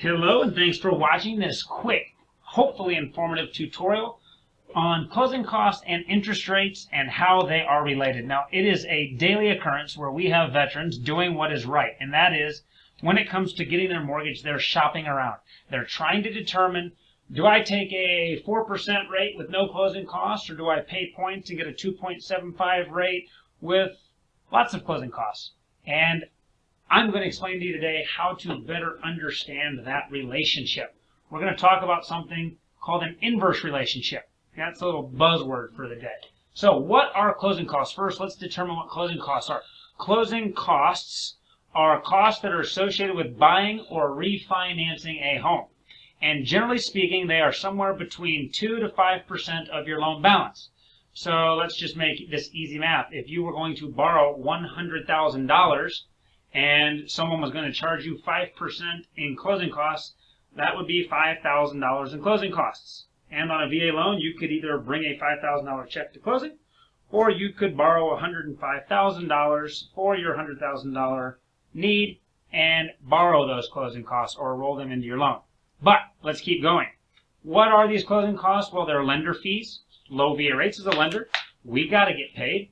Hello and thanks for watching this quick, hopefully informative tutorial on closing costs and interest rates and how they are related. Now, it is a daily occurrence where we have veterans doing what is right, and that is when it comes to getting their mortgage, they're shopping around. They're trying to determine, do I take a 4% rate with no closing costs, or do I pay points and get a 2.75 rate with lots of closing costs? And I'm going to explain to you today how to better understand that relationship. We're going to talk about something called an inverse relationship. That's a little buzzword for the day. So what are closing costs? First, let's determine what closing costs are. Closing costs are costs that are associated with buying or refinancing a home. And generally speaking, they are somewhere between 2 to 5% of your loan balance. So let's just make this easy math. If you were going to borrow $100,000 and someone was going to charge you 5% in closing costs, that would be $5,000 in closing costs. And on a VA loan, you could either bring a $5,000 check to closing, or you could borrow $105,000 for your $100,000 need and borrow those closing costs or roll them into your loan. But let's keep going. What are these closing costs? Well, they're lender fees. Low VA rates as a lender. We got to get paid.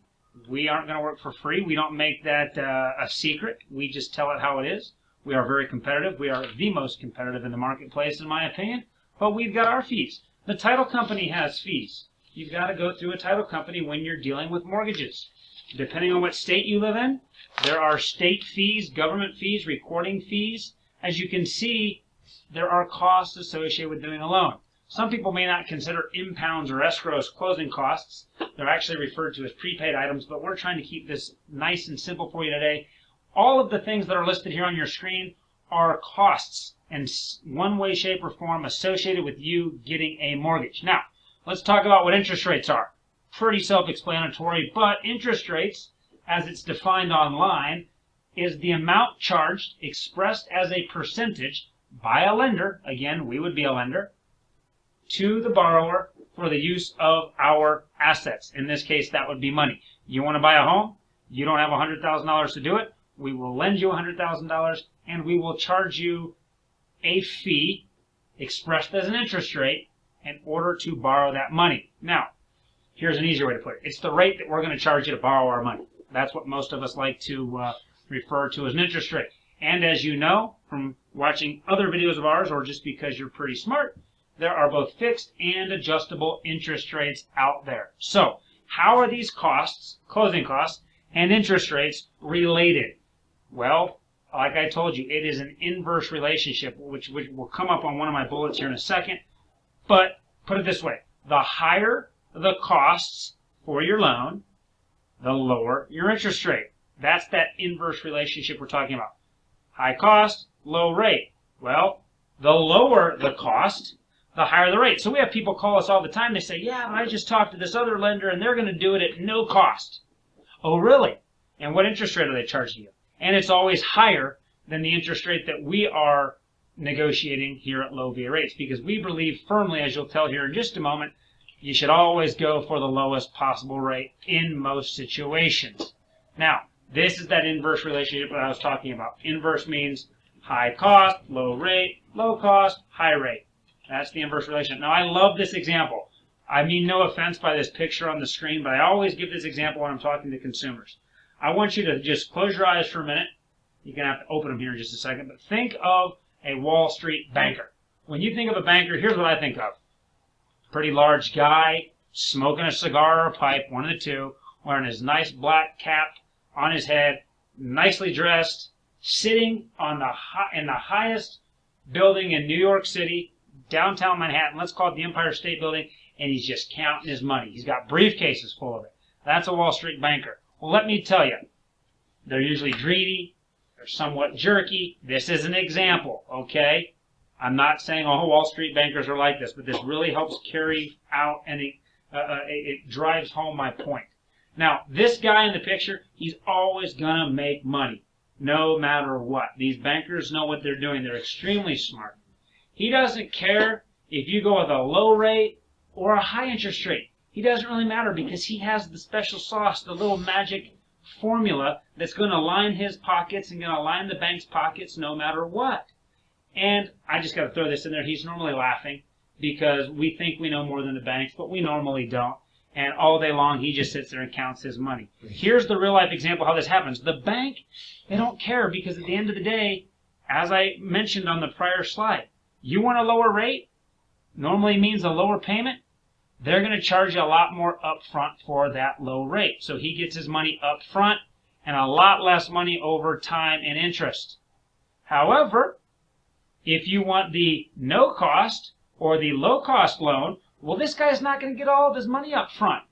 We aren't going to work for free. We don't make that a secret. We just tell it how it is. We are very competitive. We are the most competitive in the marketplace, in my opinion. But we've got our fees. The title company has fees. You've got to go through a title company when you're dealing with mortgages. Depending on what state you live in, there are state fees, government fees, recording fees. As you can see, there are costs associated with doing a loan. Some people may not consider impounds or escrows closing costs. They're actually referred to as prepaid items, but we're trying to keep this nice and simple for you today. All of the things that are listed here on your screen are costs in one way, shape, or form associated with you getting a mortgage. Now, let's talk about what interest rates are. Pretty self-explanatory, but interest rates, as it's defined online, is the amount charged expressed as a percentage by a lender, again, we would be a lender, to the borrower for the use of our assets. In this case, that would be money. You want to buy a home? You don't have $100,000 to do it? We will lend you $100,000 and we will charge you a fee expressed as an interest rate in order to borrow that money. Now, here's an easier way to put it. It's the rate that we're going to charge you to borrow our money. That's what most of us like to refer to as an interest rate. And as you know from watching other videos of ours, or just because you're pretty smart, there are both fixed and adjustable interest rates out there. So, how are these costs, closing costs, and interest rates related? Well, like I told you, it is an inverse relationship, which will come up on one of my bullets here in a second. But put it this way, the higher the costs for your loan, the lower your interest rate. That's that inverse relationship we're talking about. High cost, low rate. Well, the lower the cost, the higher the rate. So we have people call us all the time. They say, yeah, I just talked to this other lender and they're going to do it at no cost. Oh, really? And what interest rate are they charging you? And it's always higher than the interest rate that we are negotiating here at Low VA Rates, because we believe firmly, as you'll tell here in just a moment, you should always go for the lowest possible rate in most situations. Now, this is that inverse relationship that I was talking about. Inverse means high cost, low rate, low cost, high rate. That's the inverse relationship. Now, I love this example. I mean no offense by this picture on the screen, but I always give this example when I'm talking to consumers. I want you to just close your eyes for a minute. You're going to have to open them here in just a second, but think of a Wall Street banker. When you think of a banker, here's what I think of. Pretty large guy, smoking a cigar or a pipe, one of the two, wearing his nice black cap on his head, nicely dressed, sitting on in the highest building in New York City, downtown Manhattan, let's call it the Empire State Building, and he's just counting his money. He's got briefcases full of it. That's a Wall Street banker. Well, let me tell you, they're usually greedy, they're somewhat jerky. This is an example, okay? I'm not saying all Wall Street bankers are like this, but this really helps carry out and it drives home my point. Now, this guy in the picture, he's always going to make money, no matter what. These bankers know what they're doing. They're extremely smart. He doesn't care if you go with a low rate or a high interest rate. He doesn't really matter because he has the special sauce, the little magic formula that's going to line his pockets and going to line the bank's pockets no matter what. And I just got to throw this in there. He's normally laughing because we think we know more than the banks, but we normally don't. And all day long, he just sits there and counts his money. Here's the real-life example how this happens. The bank, they don't care because at the end of the day, as I mentioned on the prior slide, you want a lower rate, normally means a lower payment. They're going to charge you a lot more upfront for that low rate. So he gets his money upfront and a lot less money over time in interest. However, if you want the no cost or the low cost loan, well, this guy's not going to get all of his money up front.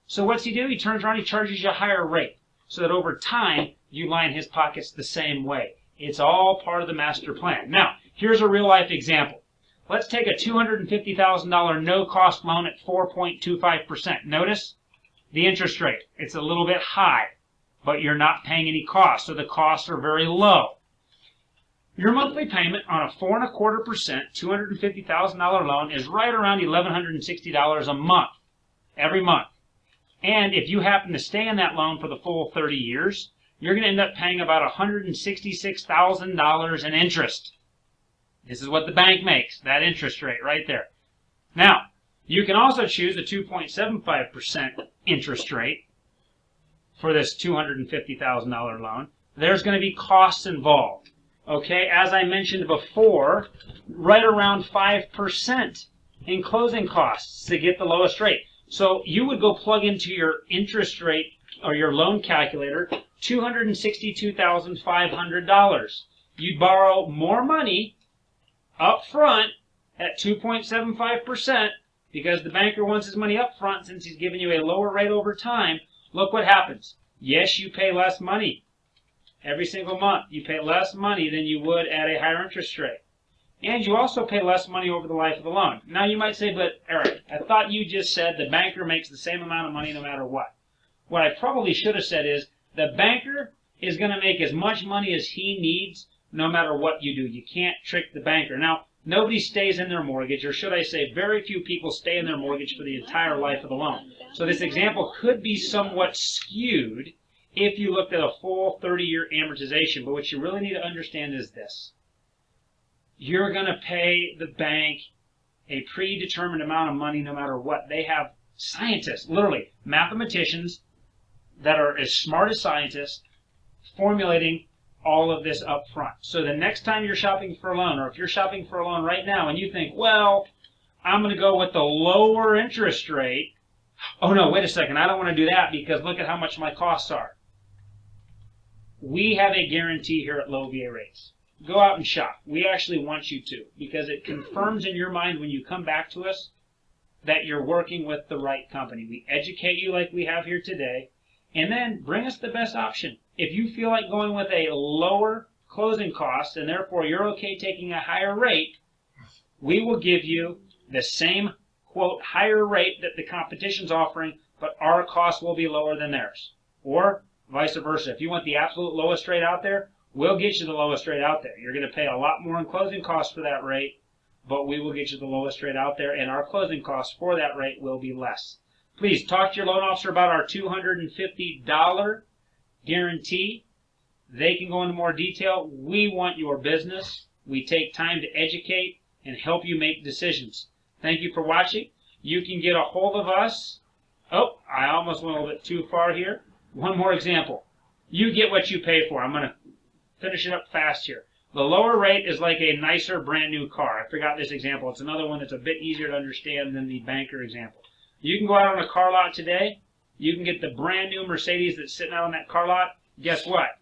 So what's he do? He turns around, he charges you a higher rate so that over time you line his pockets the same way. It's all part of the master plan. Now, here's a real life example. Let's take a $250,000 no cost loan at 4.25%. Notice the interest rate. It's a little bit high, but you're not paying any costs, so the costs are very low. Your monthly payment on a 4.25% $250,000 loan is right around $1,160 a month, every month. And if you happen to stay in that loan for the full 30 years, you're going to end up paying about $166,000 in interest. This is what the bank makes, that interest rate right there. Now, you can also choose a 2.75% interest rate for this $250,000 loan. There's going to be costs involved. Okay, as I mentioned before, right around 5% in closing costs to get the lowest rate. So you would go plug into your interest rate or your loan calculator $262,500. You'd borrow more money up front at 2.75% because the banker wants his money up front since he's giving you a lower rate over time. Look what happens. Yes, you pay less money. Every single month, you pay less money than you would at a higher interest rate. And you also pay less money over the life of the loan. Now you might say, but Eric, I thought you just said the banker makes the same amount of money no matter what. What I probably should have said is the banker is going to make as much money as he needs no matter what you do. You can't trick the banker. Now, nobody stays in their mortgage, or should I say very few people stay in their mortgage for the entire life of the loan. So this example could be somewhat skewed if you looked at a full 30-year amortization. But what you really need to understand is this. You're going to pay the bank a predetermined amount of money no matter what. They have scientists, literally mathematicians, that are as smart as scientists, formulating all of this up front. So the next time you're shopping for a loan, or if you're shopping for a loan right now and you think, well, I'm going to go with the lower interest rate. Oh, no, wait a second. I don't want to do that because look at how much my costs are. We have a guarantee here at Low VA Rates. Go out and shop. We actually want you to because it confirms in your mind when you come back to us that you're working with the right company. We educate you like we have here today, and then bring us the best option. If you feel like going with a lower closing cost and therefore you're okay taking a higher rate, we will give you the same, quote, higher rate that the competition's offering, but our cost will be lower than theirs. Or vice versa. If you want the absolute lowest rate out there, we'll get you the lowest rate out there. You're going to pay a lot more in closing costs for that rate, but we will get you the lowest rate out there, and our closing costs for that rate will be less. Please talk to your loan officer about our $250 guarantee. They can go into more detail. We want your business. We take time to educate and help you make decisions. Thank you for watching. You can get a hold of us. Oh, I almost went a little bit too far here. One more example. You get what you pay for. I'm going to finish it up fast here. The lower rate is like a nicer brand new car. I forgot this example. It's another one that's a bit easier to understand than the banker example. You can go out on a car lot today. You can get the brand new Mercedes that's sitting out on that car lot. Guess what?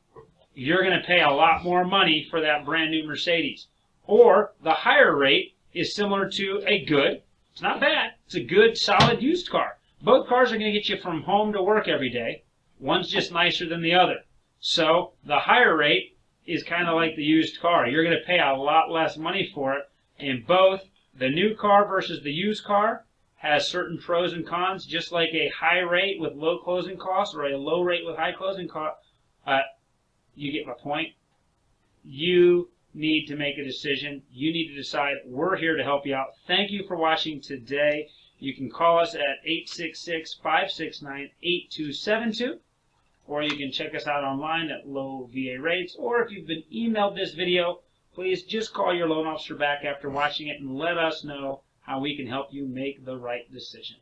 You're going to pay a lot more money for that brand new Mercedes. Or the higher rate is similar to a good, it's not bad, it's a good solid used car. Both cars are going to get you from home to work every day. One's just nicer than the other. So the higher rate is kind of like the used car. You're going to pay a lot less money for it. And both the new car versus the used car has certain pros and cons, just like a high rate with low closing costs or a low rate with high closing costs. You get my point? You need to make a decision. You need to decide. We're here to help you out. Thank you for watching today. You can call us at 866-569-8272, or you can check us out online at Low VA Rates, or if you've been emailed this video, please just call your loan officer back after watching it and let us know how we can help you make the right decision.